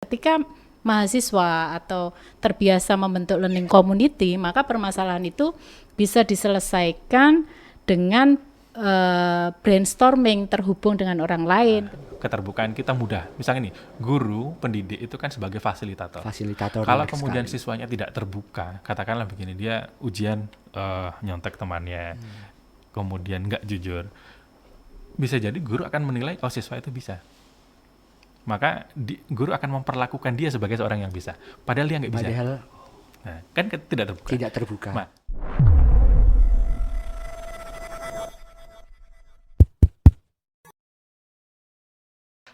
Ketika mahasiswa atau terbiasa membentuk learning community, maka permasalahan itu bisa diselesaikan dengan brainstorming, terhubung dengan orang lain. Keterbukaan kita mudah. Misalnya nih, guru pendidik itu kan sebagai fasilitator. Fasilitator. Kalau benar kemudian sekali. siswanya tidak terbuka, katakanlah begini, dia ujian nyontek temannya, kemudian nggak jujur, bisa jadi guru akan menilai, oh siswa itu bisa. Maka guru akan memperlakukan dia sebagai seorang yang bisa. Padahal dia nggak bisa. Padahal Nah, kan tidak terbuka. tidak terbuka. Ma-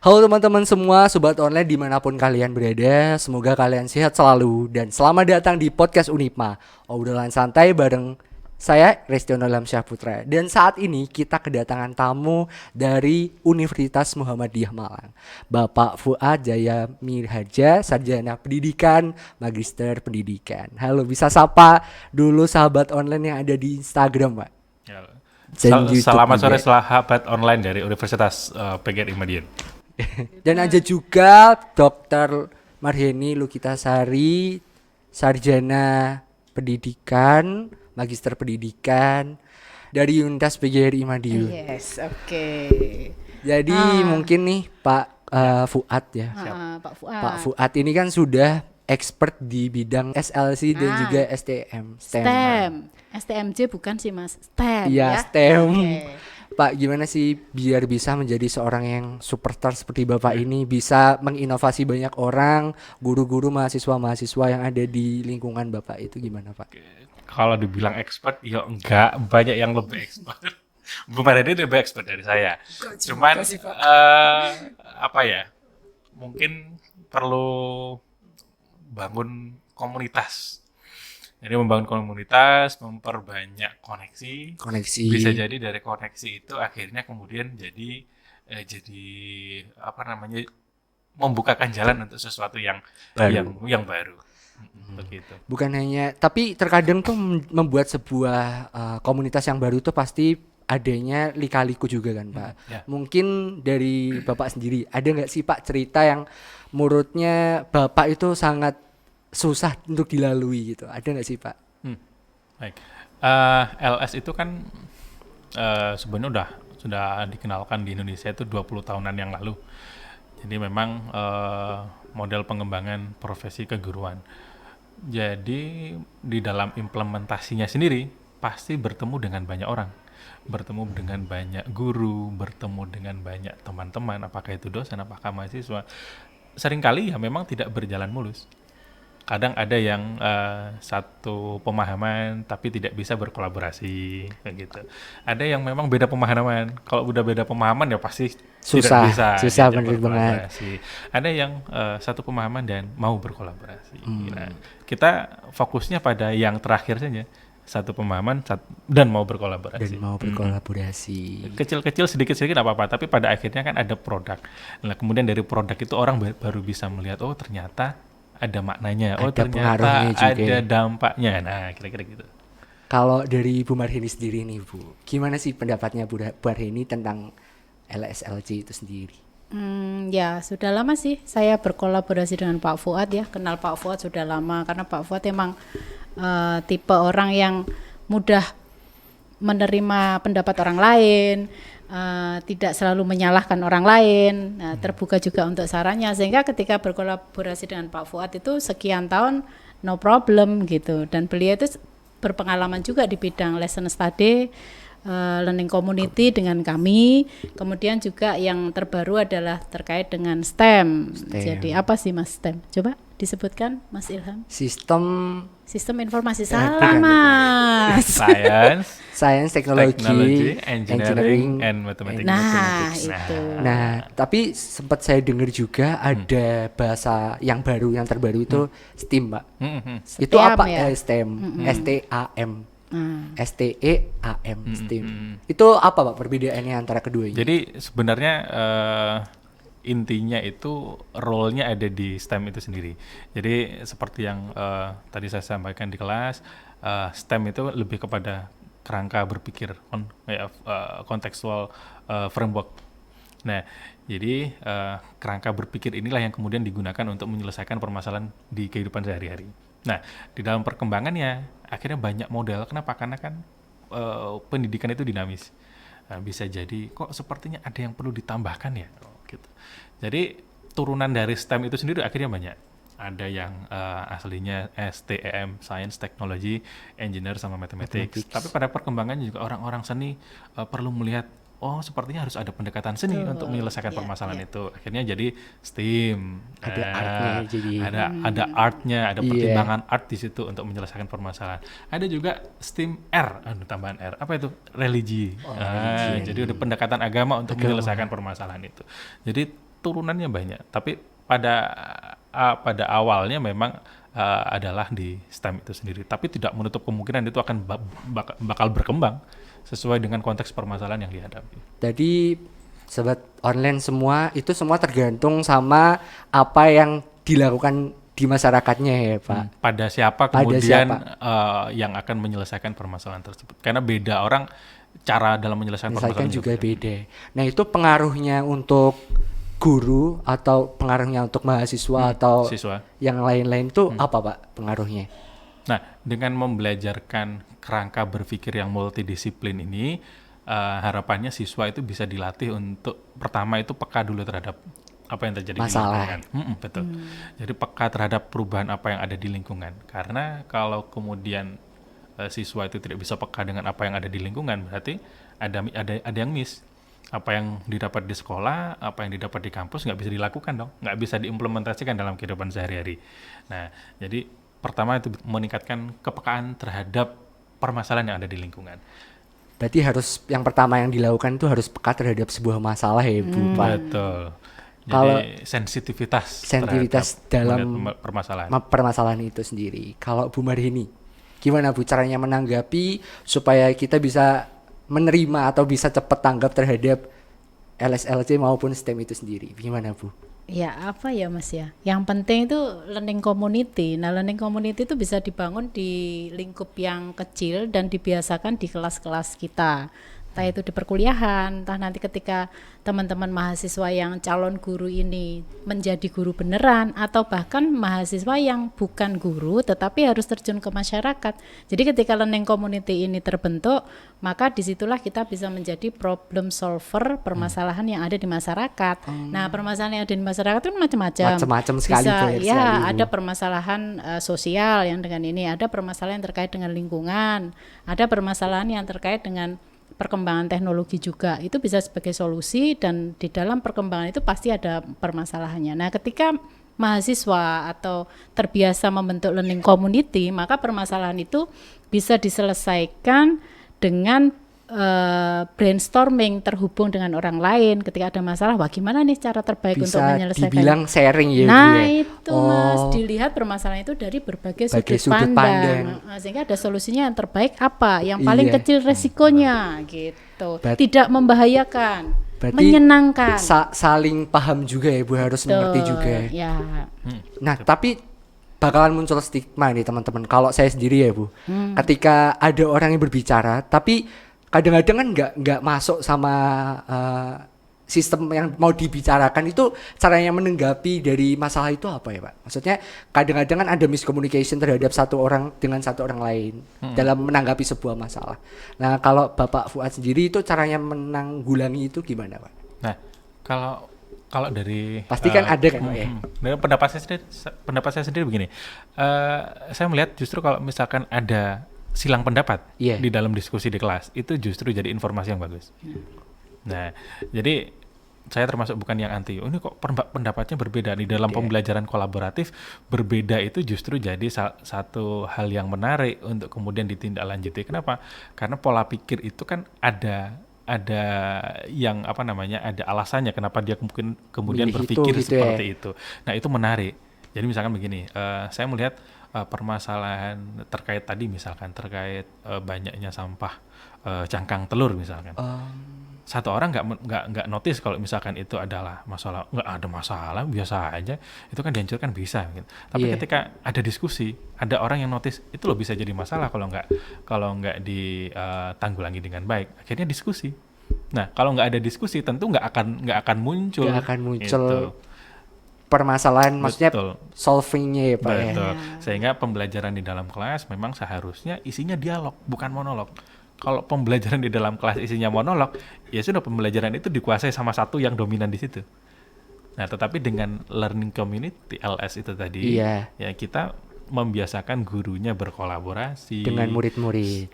Halo teman-teman semua, sobat online dimanapun kalian berada, semoga kalian sehat selalu dan selamat datang di podcast Unipma, obrolan santai bareng saya Restiono Lamsyah Putra. Dan saat ini kita kedatangan tamu dari Universitas Muhammadiyah Malang, Bapak Fuad Jaya Mirhaja, Sarjana Pendidikan, Magister Pendidikan. Halo, bisa sapa dulu sahabat online yang ada di Instagram, Pak. Ya. Dan YouTube Selamat sore juga. sahabat online dari Universitas PGRI Madiun. Dan ada juga Dr. Marheni Lukitasari, Sarjana Pendidikan, Magister Pendidikan dari Universitas PGRI Madiun. Yes, oke. Jadi mungkin nih Pak Fuad ya. Pak Fuad. Pak Fuad ini kan sudah expert di bidang SLC dan juga STM. STEM. STMJ bukan sih Mas, STEM Iya, ya. STEM. Oke. Pak, gimana sih biar bisa menjadi seorang yang superstar seperti Bapak ini, bisa menginovasi banyak orang, guru-guru, mahasiswa-mahasiswa yang ada di lingkungan Bapak itu gimana, Pak? Kalau dibilang expert, ya enggak, banyak yang lebih expert. Bu Marheni lebih expert dari saya. Cuman apa ya? Mungkin perlu bangun komunitas. Jadi membangun komunitas, memperbanyak koneksi. Koneksi. Bisa jadi dari koneksi itu akhirnya kemudian jadi apa namanya, membukakan jalan untuk sesuatu yang yang baru. Begitu. Bukan hanya, tapi terkadang tuh membuat sebuah komunitas yang baru tuh pasti adanya lika-liku juga kan, Pak. Ya. Mungkin dari Bapak sendiri, ada nggak sih Pak cerita yang menurutnya Bapak itu sangat susah untuk dilalui gitu? Ada nggak sih Pak? Baik. LS itu kan sebenarnya sudah dikenalkan di Indonesia itu 20 tahunan yang lalu. Jadi memang model pengembangan profesi keguruan. Jadi di dalam implementasinya sendiri pasti bertemu dengan banyak orang, bertemu dengan banyak guru, bertemu dengan banyak teman-teman, apakah itu dosen, apakah mahasiswa. Seringkali ya memang tidak berjalan mulus. Kadang ada yang satu pemahaman tapi tidak bisa berkolaborasi kayak gitu. Ada yang memang beda pemahaman. Kalau udah beda pemahaman ya pasti Susah, tidak bisa susah diajak bener banget. berkolaborasi. Ada yang satu pemahaman dan mau berkolaborasi. Nah, kita fokusnya pada yang terakhir saja, satu pemahaman dan mau berkolaborasi. Dan mau berkolaborasi. Kecil-kecil sedikit-sedikit apa-apa, tapi pada akhirnya kan ada produk. Nah, kemudian dari produk itu orang baru bisa melihat, oh ternyata ada maknanya, oh Ada ternyata pengaruhnya juga. ada dampaknya. Nah, kira-kira gitu. Kalau dari Bu Marheni sendiri nih Bu, gimana sih pendapatnya Bu Marheni tentang LSLC itu sendiri? Ya sudah lama sih saya berkolaborasi dengan Pak Fuad ya. Kenal Pak Fuad sudah lama karena Pak Fuad emang tipe orang yang mudah menerima pendapat orang lain, tidak selalu menyalahkan orang lain, terbuka juga untuk sarannya, sehingga ketika berkolaborasi dengan Pak Fuad itu sekian tahun no problem gitu. Dan beliau itu berpengalaman juga di bidang lesson study, learning community dengan kami. Kemudian juga yang terbaru adalah terkait dengan STEM. Jadi apa sih Mas STEM? Coba disebutkan Mas Ilham. Sistem informasi sama. Science, Technology, engineering, and mathematics. Nah, itu. Nah, tapi sempat saya dengar juga ada bahasa yang baru, yang terbaru itu STEAM, Pak. Itu STEAM apa? ya? STEM, STAM, STEAM, STEAM. Itu apa Pak perbedaannya antara keduanya? Jadi sebenarnya intinya itu role-nya ada di STEM itu sendiri. Jadi seperti yang tadi saya sampaikan di kelas, STEM itu lebih kepada kerangka berpikir kontekstual framework. Nah, jadi kerangka berpikir inilah yang kemudian digunakan untuk menyelesaikan permasalahan di kehidupan sehari-hari. Nah, di dalam perkembangannya akhirnya banyak model. Kenapa? Karena kan pendidikan itu dinamis. Nah, bisa jadi kok sepertinya ada yang perlu ditambahkan ya. Gitu. Jadi turunan dari STEM itu sendiri akhirnya banyak. Ada yang aslinya STEM, Science, Technology, Engineer, sama Mathematics. Tapi pada perkembangannya juga orang-orang seni perlu melihat, oh sepertinya harus ada pendekatan seni untuk menyelesaikan permasalahan itu. Akhirnya jadi STEAM. Ada artnya jadi. Ada artnya, ada pertimbangan art di situ untuk menyelesaikan permasalahan. Ada juga STEAM R, tambahan R. Apa itu? Religi. Jadi ada pendekatan agama untuk menyelesaikan permasalahan itu. Jadi turunannya banyak. Tapi pada awalnya memang adalah di STEM itu sendiri. Tapi tidak menutup kemungkinan itu akan bakal berkembang sesuai dengan konteks permasalahan yang dihadapi. Jadi sobat online semua itu semua tergantung sama apa yang dilakukan di masyarakatnya ya Pak. Pada siapa kemudian yang akan menyelesaikan permasalahan tersebut. Karena beda orang cara dalam menyelesaikan permasalahan juga beda. Nah itu pengaruhnya untuk guru atau pengaruhnya untuk mahasiswa atau siswa yang lain-lain itu apa Pak pengaruhnya? Nah, dengan membelajarkan kerangka berpikir yang multidisiplin ini, harapannya siswa itu bisa dilatih untuk pertama itu peka dulu terhadap apa yang terjadi di lingkungan. Betul. Jadi peka terhadap perubahan apa yang ada di lingkungan. Karena kalau kemudian siswa itu tidak bisa peka dengan apa yang ada di lingkungan, berarti ada yang miss. Apa yang didapat di sekolah, apa yang didapat di kampus nggak bisa dilakukan dong, nggak bisa diimplementasikan dalam kehidupan sehari-hari. Nah, jadi pertama itu meningkatkan kepekaan terhadap permasalahan yang ada di lingkungan. Berarti harus yang pertama yang dilakukan itu harus peka terhadap sebuah masalah ya Bu Pak. Betul. Jadi Kalau sensitivitas dalam permasalahan itu sendiri. Kalau Bu Marhini, gimana Bu caranya menanggapi supaya kita bisa menerima atau bisa cepat tanggap terhadap LSLC maupun STEM itu sendiri? Gimana Bu? Ya apa ya Mas ya, yang penting itu learning community. Nah learning community itu bisa dibangun di lingkup yang kecil dan dibiasakan di kelas-kelas kita, entah itu di perkuliahan, entah nanti ketika teman-teman mahasiswa yang calon guru ini menjadi guru beneran, atau bahkan mahasiswa yang bukan guru tetapi harus terjun ke masyarakat. Jadi ketika learning community ini terbentuk, maka disitulah kita bisa menjadi problem solver permasalahan yang ada di masyarakat. Nah permasalahan yang ada di masyarakat itu macam-macam sekali. Bisa ada permasalahan sosial yang dengan ini, ada permasalahan yang terkait dengan lingkungan, ada permasalahan yang terkait dengan perkembangan teknologi juga. Itu bisa sebagai solusi, dan di dalam perkembangan itu pasti ada permasalahannya. Nah ketika mahasiswa atau terbiasa membentuk learning community, maka permasalahan itu bisa diselesaikan dengan brainstorming, terhubung dengan orang lain. Ketika ada masalah, wah gimana nih cara terbaik bisa untuk menyelesaikan. Dibilang sharing ya. Nah itu Mas, dilihat permasalahan itu dari berbagai sudut pandang. Sehingga ada solusinya yang terbaik apa, yang paling kecil resikonya gitu. Tidak membahayakan, menyenangkan. Saling paham juga ya Bu, harus mengerti juga. Ya. Nah tapi bakalan muncul stigma nih teman-teman. Kalau saya sendiri ya Bu, ketika ada orang yang berbicara tapi kadang-kadang kan nggak masuk sama sistem yang mau dibicarakan, itu caranya menanggapi dari masalah itu apa ya Pak? Maksudnya kadang-kadang kan ada miscommunication terhadap satu orang dengan satu orang lain dalam menanggapi sebuah masalah. Nah kalau Bapak Fuad sendiri itu caranya menanggulangi itu gimana Pak? Nah kalau dari pasti kan ada kan Pak ya? Dari pendapat saya sendiri begini, saya melihat justru kalau misalkan ada silang pendapat di dalam diskusi di kelas, itu justru jadi informasi yang bagus. Nah, jadi saya termasuk bukan yang anti. Ini kok pendapatnya berbeda di dalam pembelajaran kolaboratif, berbeda itu justru jadi satu hal yang menarik untuk kemudian ditindaklanjuti. Kenapa? Karena pola pikir itu kan ada yang ada alasannya kenapa dia mungkin kemudian berpikir seperti itu. Nah, itu menarik. Jadi misalkan begini, saya melihat permasalahan terkait banyaknya sampah cangkang telur misalkan. Satu orang nggak notice kalau misalkan itu adalah masalah, nggak ada masalah, biasa aja, itu kan dihancurkan bisa gitu. Tapi ketika ada diskusi, ada orang yang notice, itu loh bisa jadi masalah kalau nggak ditanggulangi dengan baik. Akhirnya diskusi. Nah, kalau nggak ada diskusi, tentu nggak akan muncul. Nggak akan muncul Gitu. permasalahan, maksudnya Betul. solvingnya ya Pak ya. Betul. Sehingga pembelajaran di dalam kelas memang seharusnya isinya dialog, bukan monolog. Kalau pembelajaran di dalam kelas isinya monolog, ya sudah pembelajaran itu dikuasai sama satu yang dominan di situ. Nah, tetapi dengan learning community LS itu tadi, Iya. ya kita membiasakan gurunya berkolaborasi Dengan murid-murid.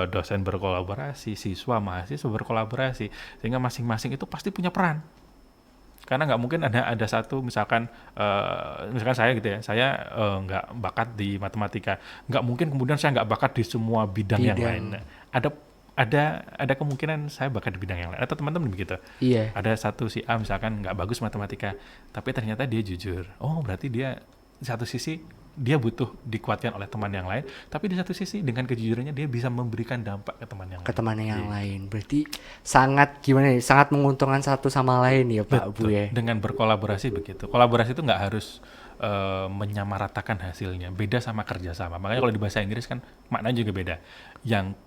dosen berkolaborasi, siswa mahasiswa berkolaborasi, sehingga masing-masing itu pasti punya peran. Karena nggak mungkin ada satu misalkan saya gitu ya, saya nggak bakat di matematika, nggak mungkin kemudian saya nggak bakat di semua bidang yang lain. Nah, ada kemungkinan saya bakat di bidang yang lain, atau teman-teman begitu. Iya. Ada satu si A misalkan nggak bagus matematika, tapi ternyata dia jujur. Oh, berarti dia di satu sisi dia butuh dikuatkan oleh teman yang lain, tapi di satu sisi dengan kejujurannya dia bisa memberikan dampak ke teman yang Ke lain. teman yang lain. Berarti sangat gimana ya? Sangat menguntungkan satu sama lain ya Pak Bu Betul. ya. Dengan berkolaborasi begitu. Kolaborasi itu nggak harus menyamaratakan hasilnya. Beda sama kerjasama. Makanya kalau di bahasa Inggris kan maknanya juga beda. Yang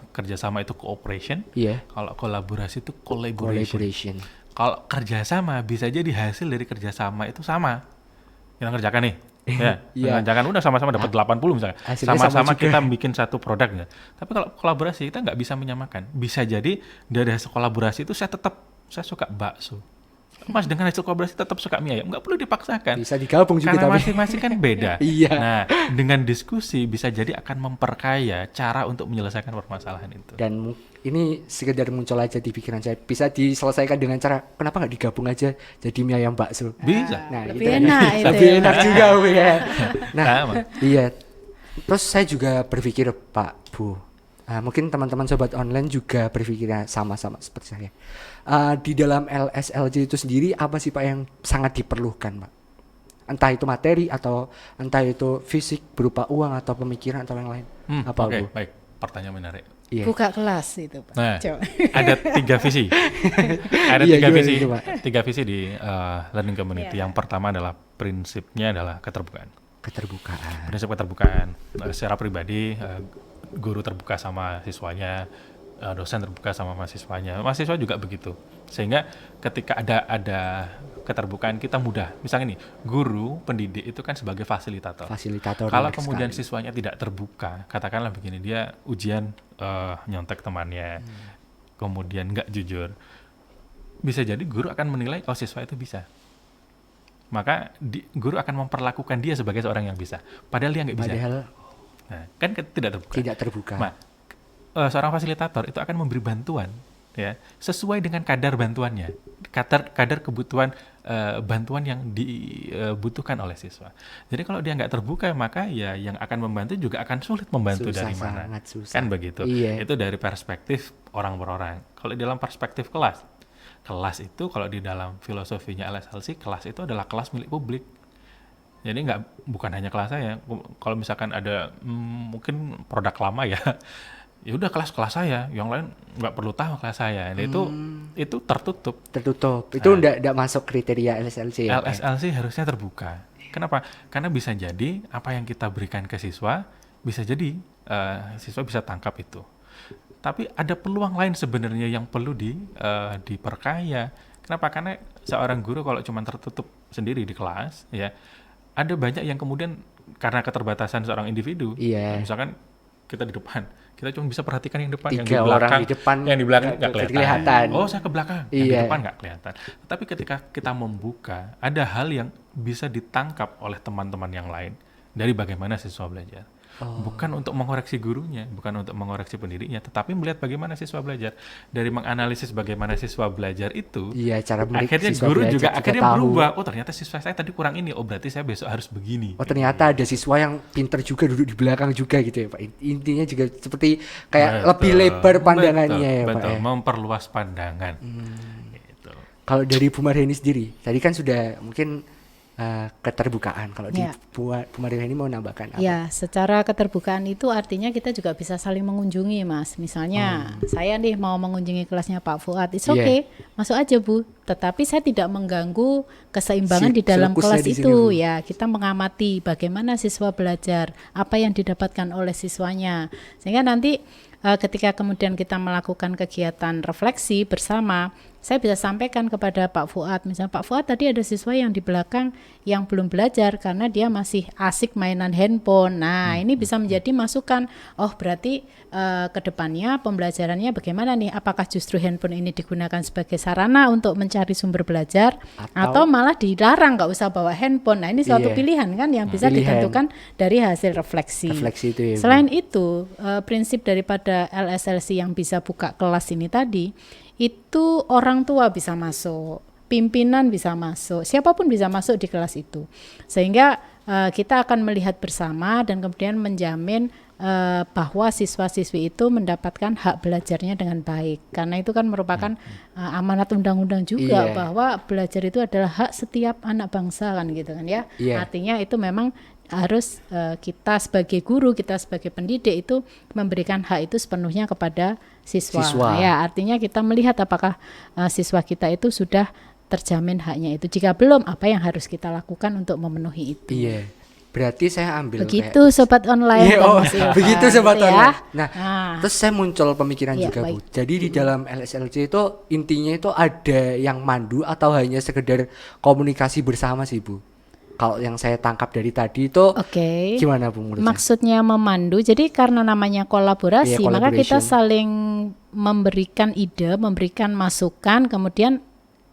kerjasama itu cooperation. Iya. Kalau kolaborasi itu collaboration. Collaboration. Kalau kerjasama bisa jadi hasil dari kerjasama itu sama. Kita ngerjakan nih. Ya, Iya. ngerjakan udah sama-sama dapat 80 misalnya. Hasilnya sama Sama-sama juga. kita bikin satu produk ya. Tapi kalau kolaborasi kita nggak bisa menyamakan. Bisa jadi dari hasil kolaborasi itu saya suka bakso. Mas dengan hasil kolaborasi tetap suka mie ayam, nggak perlu dipaksakan. Bisa digabung juga Karena tapi. masing-masing kan beda. Iya. Nah, dengan diskusi bisa jadi akan memperkaya cara untuk menyelesaikan permasalahan itu. Dan ini sekedar muncul aja di pikiran saya. Bisa diselesaikan dengan cara kenapa nggak digabung aja jadi mie ayam bakso. Bisa. Nah, lebih itu kan enak itu lebih ya. enak juga Bu ya. Nah, Sama. iya. Terus saya juga berpikir Pak Bu. Mungkin teman-teman sobat online juga berpikirnya sama-sama seperti saya. Di dalam LSLJ itu sendiri apa sih Pak yang sangat diperlukan Pak? Entah itu materi atau entah itu fisik berupa uang atau pemikiran atau yang lain. Apa Oke, Bu? baik. Pertanyaan menarik. Iya. Buka kelas itu Pak. Nah, Coba. ada 3 visi. Ada Iya, tiga gimana visi. itu, Pak? 3 visi di learning community. Iya. Yang pertama adalah prinsipnya adalah keterbukaan. Keterbukaan. Prinsip keterbukaan. Secara pribadi, guru terbuka sama siswanya, dosen terbuka sama mahasiswanya. Mahasiswa juga begitu. Sehingga ketika ada keterbukaan kita mudah. Misalnya nih, guru pendidik itu kan sebagai fasilitator. Fasilitator. Kalau benar kemudian sekali. siswanya tidak terbuka, katakanlah begini, dia ujian nyontek temannya, kemudian nggak jujur, bisa jadi guru akan menilai oh siswa itu bisa. Maka guru akan memperlakukan dia sebagai seorang yang bisa, padahal dia nggak bisa. Padahal Nah, kan tidak terbuka. tidak terbuka. Nah, seorang fasilitator itu akan memberi bantuan ya sesuai dengan kadar bantuannya, kadar kebutuhan bantuan yang dibutuhkan oleh siswa. Jadi kalau dia nggak terbuka, maka ya yang akan membantu juga akan sulit membantu Susah, dari mana. sangat susah. Kan begitu. Iya. Itu dari perspektif orang per orang. Kalau dalam perspektif kelas itu kalau di dalam filosofinya LSLC, kelas itu adalah kelas milik publik. Jadi bukan hanya kelas saya. Kalau misalkan ada mungkin produk lama ya, ya udah kelas saya, yang lain nggak perlu tahu kelas saya. Nah, itu tertutup. Tertutup. Itu enggak masuk kriteria LSLC ya. Pak? LSLC harusnya terbuka. Kenapa? Karena bisa jadi apa yang kita berikan ke siswa bisa jadi siswa bisa tangkap itu. Tapi ada peluang lain sebenarnya yang perlu diperkaya. Kenapa? Karena seorang guru kalau cuma tertutup sendiri di kelas, ya ada banyak yang kemudian karena keterbatasan seorang individu, Iya. misalkan kita di depan, kita cuma bisa perhatikan yang depan, yang 3 di orang belakang, di depan yang di belakang nggak nggak kelihatan. Oh, saya ke belakang, yang di Iya. depan nggak kelihatan. Tapi ketika kita membuka, ada hal yang bisa ditangkap oleh teman-teman yang lain dari bagaimana siswa belajar. Bukan untuk mengoreksi gurunya, bukan untuk mengoreksi pendidiknya, tetapi melihat bagaimana siswa belajar. Dari menganalisis bagaimana siswa belajar itu, Iya, cara akhirnya siswa guru belajar juga akhirnya tahu. berubah. Oh, ternyata siswa saya tadi kurang ini. Oh, berarti saya besok harus begini. Oh, ternyata ada siswa yang pinter juga duduk di belakang juga gitu ya Pak. Intinya juga seperti kayak Betul. lebih lebar pandangannya Betul, ya Pak betul. ya. Memperluas pandangan. Gitu. Kalau dari Bu Mariani sendiri, tadi kan sudah mungkin keterbukaan. Kalau di Ya. Bu Mariani mau nambahkan apa? Ya, secara keterbukaan itu artinya kita juga bisa saling mengunjungi, Mas. Misalnya, saya nih mau mengunjungi kelasnya Pak Fuad, it's Iya. okay, masuk aja Bu. Tetapi saya tidak mengganggu keseimbangan di dalam Sirkusnya kelas di sini, itu. Bu. Ya, kita mengamati bagaimana siswa belajar, apa yang didapatkan oleh siswanya, sehingga nanti ketika kemudian kita melakukan kegiatan refleksi bersama, saya bisa sampaikan kepada Pak Fuad, misalnya Pak Fuad tadi ada siswa yang di belakang yang belum belajar karena dia masih asik mainan handphone. Nah, ini bisa menjadi masukan. Oh, berarti ke depannya pembelajarannya bagaimana nih? Apakah justru handphone ini digunakan sebagai sarana untuk mencari sumber belajar atau malah dilarang nggak usah bawa handphone? Nah, ini suatu pilihan kan yang bisa ditentukan dari hasil refleksi. Itu ya, Selain itu, prinsip daripada LSLC yang bisa buka kelas ini tadi, itu orang tua bisa masuk, pimpinan bisa masuk, siapapun bisa masuk di kelas itu. Sehingga kita akan melihat bersama dan kemudian menjamin bahwa siswa-siswi itu mendapatkan hak belajarnya dengan baik. Karena itu kan merupakan amanat undang-undang juga bahwa belajar itu adalah hak setiap anak bangsa kan gitu kan ya. Artinya itu memang harus kita sebagai guru, kita sebagai pendidik itu memberikan hak itu sepenuhnya kepada siswa. Ya, artinya kita melihat apakah siswa kita itu sudah terjamin haknya itu. Jika belum, apa yang harus kita lakukan untuk memenuhi itu. Iya. Berarti saya ambil begitu sobat online. Begitu sobat gitu online. Ya. Nah, terus saya muncul pemikiran juga, Bu. Jadi di dalam LSLC itu intinya itu ada yang mandu atau hanya sekedar komunikasi bersama sih, Bu? Kalau yang saya tangkap dari tadi itu gimana, Bu, menurut maksudnya memandu, jadi karena namanya kolaborasi, maka kita saling memberikan ide, memberikan masukan, kemudian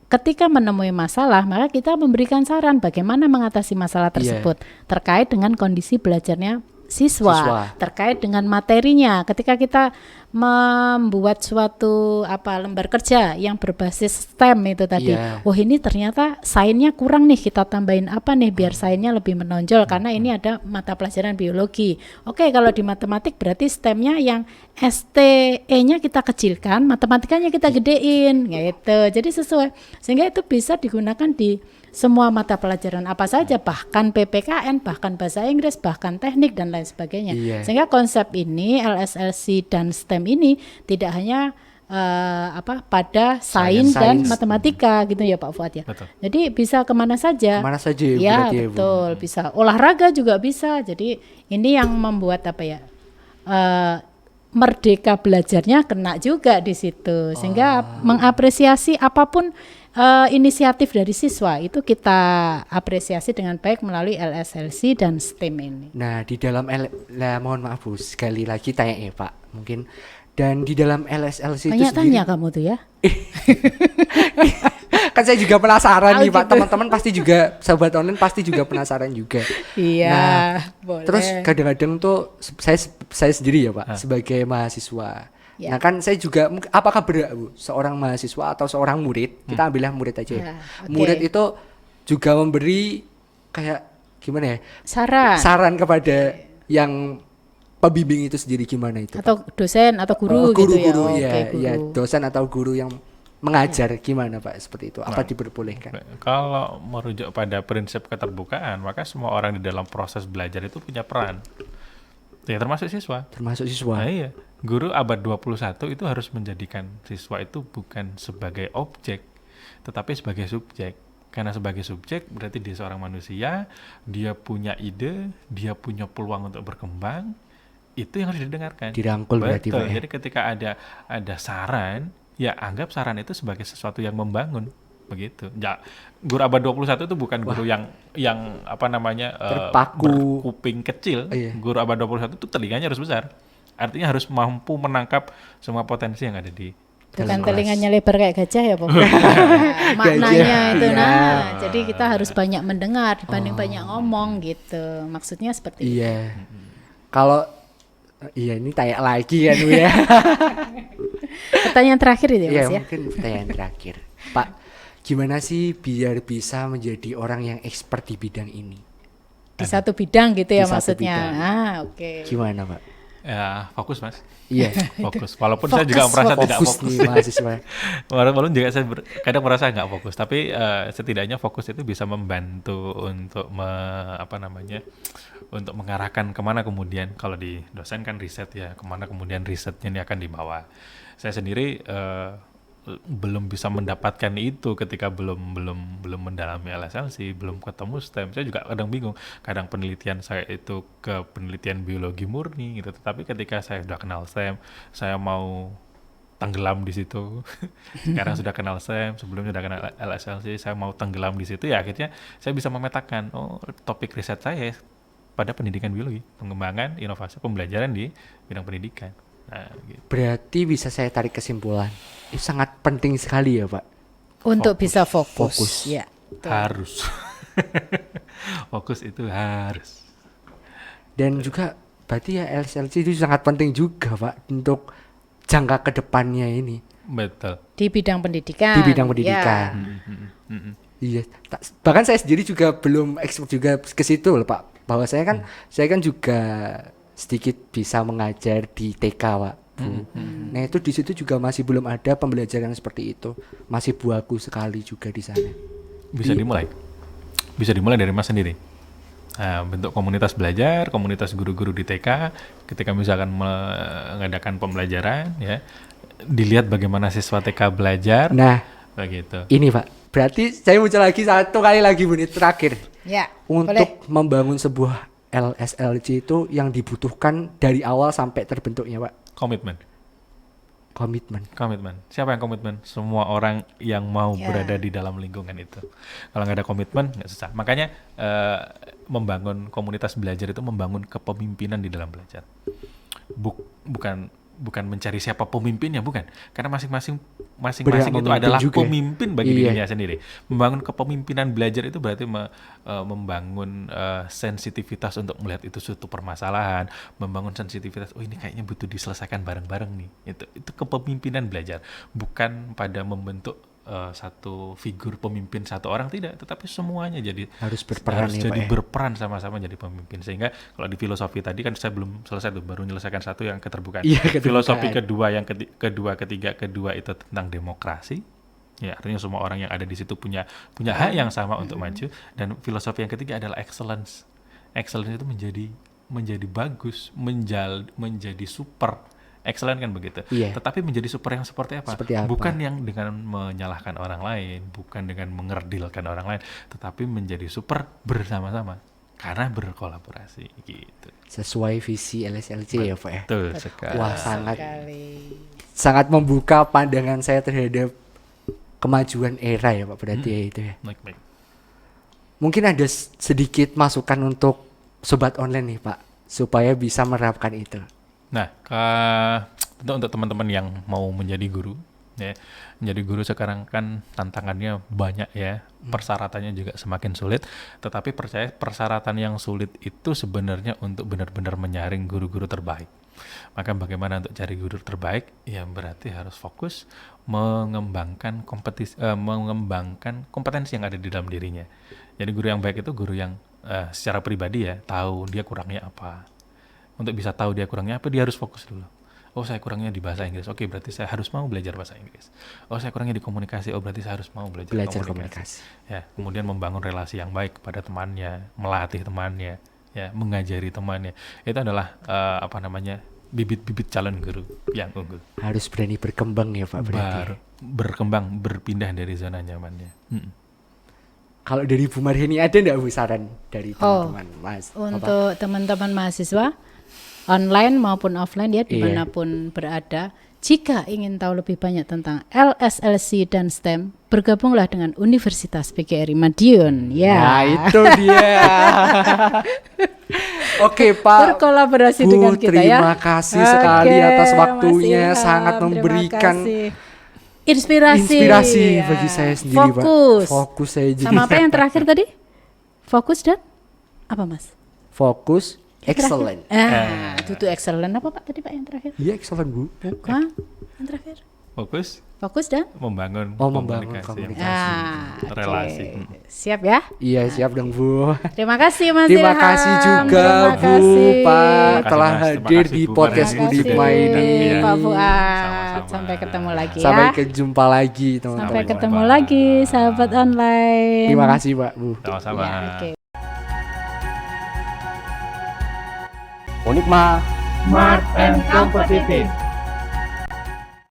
ketika menemui masalah, maka kita memberikan saran bagaimana mengatasi masalah tersebut terkait dengan kondisi belajarnya siswa, terkait dengan materinya. Ketika kita membuat suatu lembar kerja yang berbasis STEM itu tadi, ini ternyata sainnya kurang nih, kita tambahin apa nih biar sainnya lebih menonjol karena ini ada mata pelajaran biologi. Oke, kalau di matematik berarti STEM-nya yang STE-nya kita kecilkan, matematikanya kita gedein, gitu. Jadi sesuai, sehingga itu bisa digunakan di semua mata pelajaran apa saja, bahkan PPKN, bahkan bahasa Inggris, bahkan teknik dan lain sebagainya. Sehingga konsep ini LSLC dan STEM ini tidak hanya pada sains dan matematika gitu ya Pak Fuad ya. Betul. Jadi bisa kemana saja. Kemana saja ya, betul, bisa olahraga juga bisa. Jadi ini yang membuat merdeka belajarnya kena juga di situ, sehingga mengapresiasi apapun inisiatif dari siswa itu kita apresiasi dengan baik melalui LSLC dan STEM ini. Nah, di dalam mohon maaf Bu, sekali lagi tanya ya Pak, mungkin dan di dalam LSLC itu sendiri tanya kamu tuh ya. Kan saya juga penasaran nih gitu. Pak, teman-teman pasti juga sahabat online pasti juga penasaran juga. Iya, boleh. Terus kadang-kadang tuh saya sendiri ya Pak, sebagai mahasiswa. Nah kan saya juga, apakah berat Bu, seorang mahasiswa atau seorang murid, kita ambillah murid aja ya. Murid itu juga memberi kayak gimana ya, saran kepada yang pembimbing itu sendiri, gimana itu atau Pak? Dosen atau guru, guru gitu ya. Ya, dosen atau guru yang mengajar gimana Pak seperti itu, apa diperbolehkan? Kalau merujuk pada prinsip keterbukaan, maka semua orang di dalam proses belajar itu punya peran. Ya termasuk siswa. Nah, iya. Guru abad 21 itu harus menjadikan siswa itu bukan sebagai objek, tetapi sebagai subjek. Karena sebagai subjek berarti dia seorang manusia, dia punya ide, dia punya peluang untuk berkembang, itu yang harus didengarkan. Dirangkul berarti Pak ya? Jadi ketika ada saran, ya anggap saran itu sebagai sesuatu yang membangun. Begitu. Ya, guru abad 21 itu bukan guru yang terpaku, berkuping kecil. Guru abad 21 itu telinganya harus besar. Artinya harus mampu menangkap semua potensi yang ada di bukan telinganya lebar kayak gajah ya Pak. Maknanya itu jadi kita harus banyak mendengar dibanding banyak ngomong gitu. Maksudnya seperti itu. Kalau ini tanya lagi kan Bu ya. Pertanyaan terakhir itu ya Mas ya. Mungkin pertanyaan terakhir. Pak, gimana sih biar bisa menjadi orang yang expert di bidang ini? Di satu bidang gitu ya maksudnya. Oke. Gimana Pak? Ya fokus Mas. Iya. Fokus. Walaupun saya juga merasa tidak fokus. Nih, mahasiswa. Walaupun juga saya kadang merasa nggak fokus. Tapi setidaknya fokus itu bisa membantu untuk untuk mengarahkan kemana kemudian. Kalau di dosen kan riset ya, kemana kemudian risetnya ini akan dibawa. Saya sendiri belum bisa mendapatkan itu ketika belum mendalami LSLC, belum ketemu STEM. Saya juga kadang bingung. Kadang penelitian saya itu ke penelitian biologi murni gitu. Tetapi ketika saya sudah kenal STEM, saya mau tenggelam di situ. Sekarang sudah kenal STEM, sebelumnya sudah kenal LSLC, saya mau tenggelam di situ, ya akhirnya saya bisa memetakan, topik riset saya pada pendidikan biologi, pengembangan, inovasi, pembelajaran di bidang pendidikan. Nah, gitu. Berarti bisa saya tarik kesimpulan, itu sangat penting sekali ya Pak. Untuk bisa fokus. Fokus. Ya. Betul. Harus. Fokus itu harus. Dan juga berarti ya LSLC itu sangat penting juga Pak untuk jangka ke depannya ini. Betul. Di bidang pendidikan. Di bidang pendidikan. Ya. Iya, bahkan saya sendiri juga belum expert juga ke situ loh Pak. Bahwa saya kan juga sedikit bisa mengajar di TK Pak. Nah itu di situ juga masih belum ada pembelajaran seperti itu, masih buahku sekali juga di sana. Bisa dimulai dari Mas sendiri. Nah, bentuk komunitas belajar, komunitas guru-guru di TK, ketika misalkan mengadakan pembelajaran, ya dilihat bagaimana siswa TK belajar. Nah, begitu. ini Pak, berarti saya muncul lagi satu kali lagi menit terakhir. Ya. Untuk membangun sebuah LSLC itu yang dibutuhkan dari awal sampai terbentuknya Pak. Komitmen. Siapa yang komitmen? Semua orang yang mau berada di dalam lingkungan itu. Kalau nggak ada komitmen, nggak susah. Makanya membangun komunitas belajar itu membangun kepemimpinan di dalam belajar. Bukan mencari siapa pemimpinnya, bukan. Karena masing-masing itu adalah juga pemimpin bagi dirinya sendiri. Membangun kepemimpinan belajar itu berarti membangun sensitivitas untuk melihat itu suatu permasalahan, membangun sensitivitas, ini kayaknya butuh diselesaikan bareng-bareng nih. Itu kepemimpinan belajar, bukan pada membentuk satu figur pemimpin satu orang, tidak, tetapi semuanya harus berperan sama-sama jadi pemimpin. Sehingga kalau di filosofi tadi kan saya belum selesai tuh, baru menyelesaikan satu yang keterbukaan. Filosofi kedua, yang ketiga itu tentang demokrasi. Ya, artinya semua orang yang ada di situ punya hak yang sama untuk maju. Dan filosofi yang ketiga adalah excellence. Excellence itu menjadi bagus, menjadi super. Excellent kan begitu. Tetapi menjadi super yang seperti apa? Bukan yang dengan menyalahkan orang lain, bukan dengan mengerdilkan orang lain, tetapi menjadi super bersama-sama karena berkolaborasi gitu. Sesuai visi LSLC ya Pak ya. Betul sekali. Wah, sangat membuka pandangan saya terhadap kemajuan era ya Pak, berarti ya itu ya. Baik. Mungkin ada sedikit masukan untuk sobat online nih Pak, supaya bisa menerapkan itu. Nah, untuk teman-teman yang mau menjadi guru, ya, menjadi guru sekarang kan tantangannya banyak ya, persyaratannya juga semakin sulit. Tetapi percaya persyaratan yang sulit itu sebenarnya untuk benar-benar menyaring guru-guru terbaik. Maka bagaimana untuk cari guru terbaik? Ya berarti harus fokus mengembangkan kompetensi yang ada di dalam dirinya. Jadi guru yang baik itu guru yang secara pribadi ya tahu dia kurangnya apa. Untuk bisa tahu dia kurangnya apa, dia harus fokus dulu. Saya kurangnya di bahasa Inggris. Oke, berarti saya harus mau belajar bahasa Inggris. Saya kurangnya di komunikasi. Berarti saya harus mau belajar komunikasi. Ya, kemudian membangun relasi yang baik kepada temannya, melatih temannya, ya, mengajari temannya. Itu adalah bibit-bibit calon guru yang unggul. Harus berani berkembang ya Pak berarti. Berkembang, berpindah dari zona nyamannya. Kalau dari Bu Marheni ada nggak Bu saran dari teman-teman Mas? Untuk teman-teman mahasiswa online maupun offline ya dimanapun berada, jika ingin tahu lebih banyak tentang LSLC dan STEM, bergabunglah dengan Universitas PGRI Madiun. Ya. Nah itu dia. Oke Pak, berkolaborasi dengan kita ya. Terima kasih sekali atas waktunya, sangat memberikan inspirasi bagi saya sendiri Pak. Fokus saya juga. Sama apa yang terakhir tadi? Fokus dan apa Mas? Fokus, excellent. Itu excellent apa Pak tadi Pak yang terakhir? Iya excellent Bu. Bukan, yang terakhir. Fokus dan membangun komunikasi. Relasi. Siap ya? Iya siap dong Bu. Terima kasih Mas Terima Ilham. kasih juga Bu Pak telah hadir di podcast Unipma ini. Pak Fuad. Sampai ketemu lagi ya. Sampai jumpa lagi teman-teman. Sampai ketemu lagi sahabat online. Terima kasih Pak Bu. Sama-sama. Unipma Smart and Competitive.